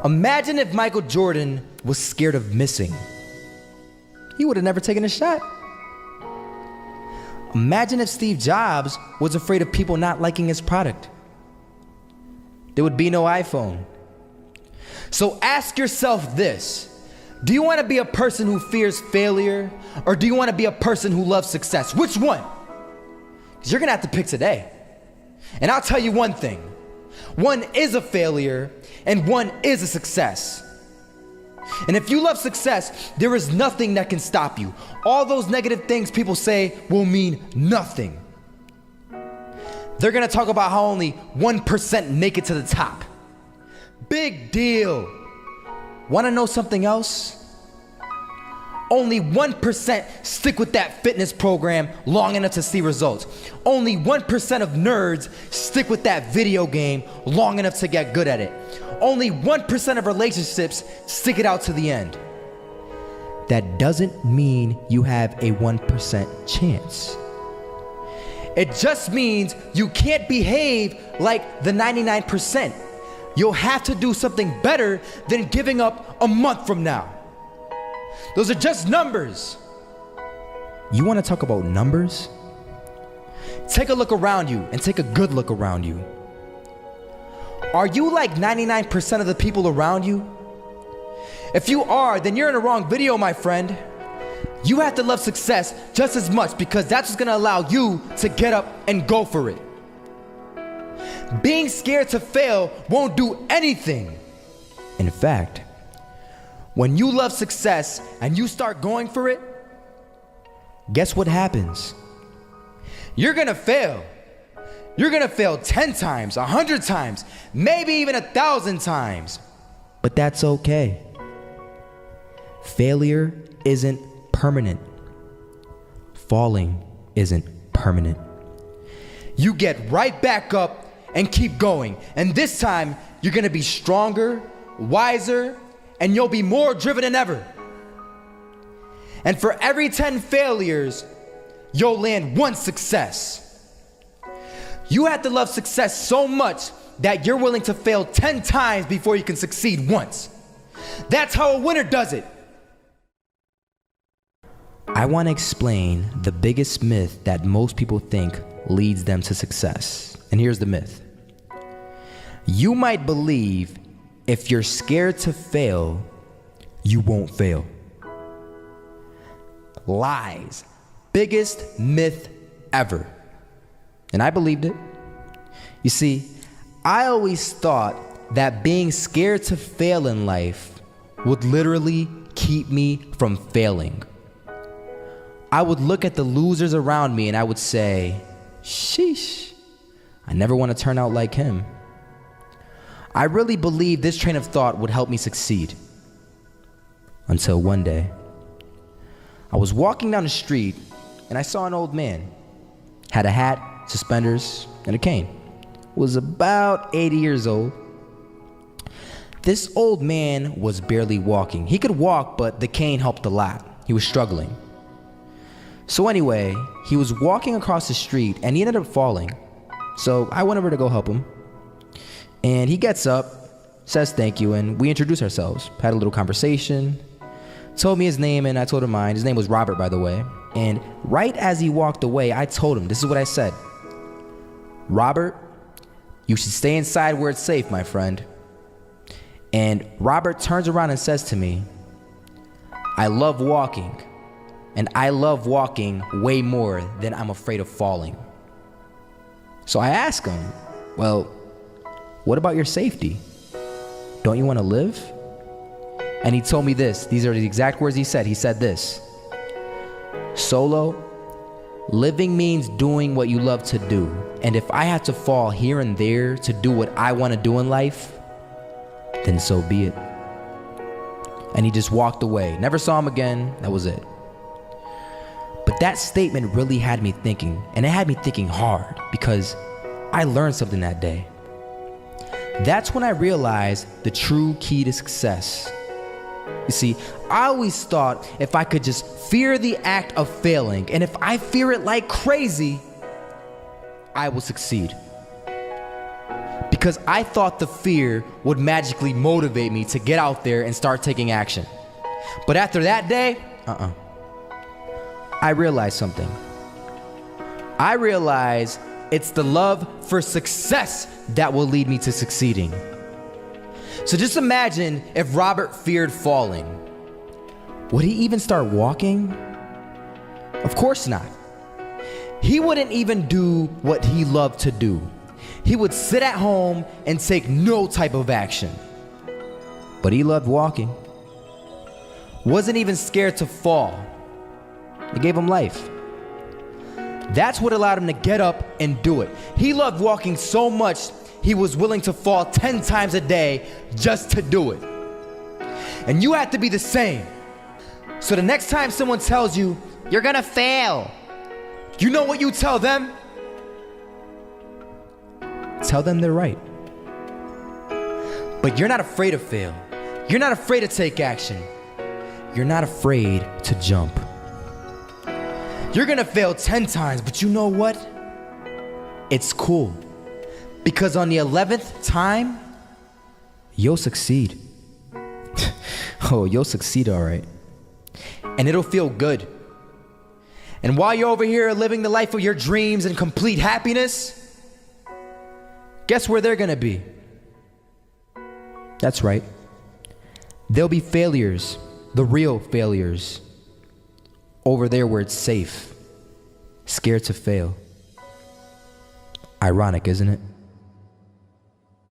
Imagine if Michael Jordan was scared of missing. He would have never taken a shot. Imagine if Steve Jobs was afraid of people not liking his product. There would be no iPhone. So ask yourself this. Do you want to be a person who fears failure, or do you want to be a person who loves success? Which one? Because you're going to have to pick today. And I'll tell you one thing. One is a failure, and one is a success. And if you love success, there is nothing that can stop you. All those negative things people say will mean nothing. They're going to talk about how only 1% make it to the top. Big deal. Want to know something else? Only 1% stick with that fitness program long enough to see results. Only 1% of nerds stick with that video game long enough to get good at it. Only 1% of relationships stick it out to the end. That doesn't mean you have a 1% chance. It just means you can't behave like the 99%. You'll have to do something better than giving up a month from now. Those are just numbers. You want to talk about numbers? Take a look around you and take a good look around you. Are you like 99% of the people around you? If you are, then you're in the wrong video, my friend. You have to love success just as much, because that's what's going to allow you to get up and go for it. Being scared to fail won't do anything. In fact, when you love success and you start going for it, guess what happens? You're gonna fail. You're gonna fail 10 times, 100 times, maybe even 1,000 times. But that's okay. Failure isn't permanent. Falling isn't permanent. You get right back up and keep going. And this time, you're gonna be stronger, wiser, and you'll be more driven than ever. And for every 10 failures, you'll land one success. You have to love success so much that you're willing to fail 10 times before you can succeed once. That's how a winner does it. I want to explain the biggest myth that most people think leads them to success. And here's the myth. You might believe if you're scared to fail, you won't fail. Lies. Biggest myth ever. And I believed it. You see, I always thought that being scared to fail in life would literally keep me from failing. I would look at the losers around me and I would say, sheesh, I never want to turn out like him. I really believed this train of thought would help me succeed. Until one day, I was walking down the street and I saw an old man. Had a hat, suspenders, and a cane. Was about 80 years old. This old man was barely walking. He could walk, but the cane helped a lot. He was struggling. So anyway, he was walking across the street and he ended up falling. So I went over to go help him. And he gets up, says thank you, and we introduced ourselves. Had a little conversation. Told me his name and I told him mine. His name was Robert, by the way. And right as he walked away, I told him, this is what I said. Robert, you should stay inside where it's safe, my friend. And Robert turns around and says to me, I love walking. And I love walking way more than I'm afraid of falling. So I asked him, well, what about your safety? Don't you want to live? And he told me this. These are the exact words he said. He said this. Solo, living means doing what you love to do. And if I have to fall here and there to do what I want to do in life, then so be it. And he just walked away. Never saw him again. That was it. But that statement really had me thinking, and it had me thinking hard, because I learned something that day. That's when I realized the true key to success. You see, I always thought if I could just fear the act of failing, and if I fear it like crazy, I will succeed. Because because I thought the fear would magically motivate me to get out there and start taking action. But after that day, I realized something. I realized it's the love for success that will lead me to succeeding. So just imagine if Robert feared falling. Would he even start walking? Of course not. He wouldn't even do what he loved to do. He would sit at home and take no type of action. But he loved walking. Wasn't even scared to fall. It gave him life. That's what allowed him to get up and do it. He loved walking so much, he was willing to fall 10 times a day just to do it. And you have to be the same. So the next time someone tells you, you're gonna fail, you know what you tell them? Tell them they're right. But you're not afraid to fail. You're not afraid to take action. You're not afraid to jump. You're gonna fail 10 times, but you know what? It's cool. Because on the 11th time, you'll succeed. Oh, you'll succeed, all right. And it'll feel good. And while you're over here living the life of your dreams and complete happiness, guess where they're gonna be? That's right. They'll be failures, the real failures. Over there where it's safe, scared to fail. Ironic, isn't it?